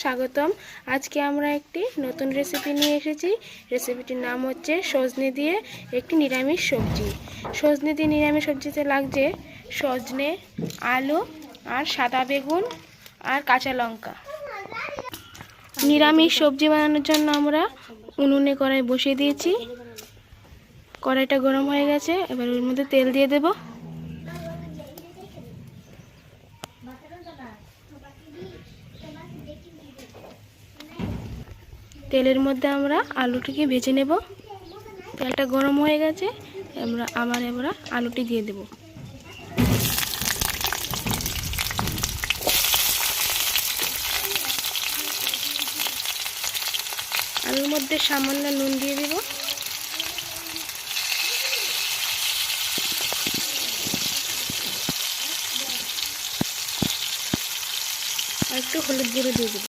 স্বাগতম। আজকে আমরা একটি নতুন রেসিপি নিয়ে এসেছি। রেসিপিটির নাম হচ্ছে সজনে দিয়ে একটি নিরামিষ সবজি। সজনে দিয়ে নিরামিষ সবজিতে লাগছে সজনে, আলু আর সাদা বেগুন আর কাঁচা লঙ্কা। নিরামিষ সবজি বানানোর জন্য আমরা উনুনে কড়াই বসিয়ে দিয়েছি। কড়াইটা গরম হয়ে গেছে, এবার ওর মধ্যে তেল দিয়ে দেব। তেলের মধ্যে আমরা আলুটিকে ভেজে নেব। তেলটা গরম হয়ে গেছে, আমরা আলুটি দিয়ে দেব। আলুর মধ্যে সামান্য নুন দিয়ে দেব, আর একটু হলুদ গুঁড়ো দিয়ে দেব।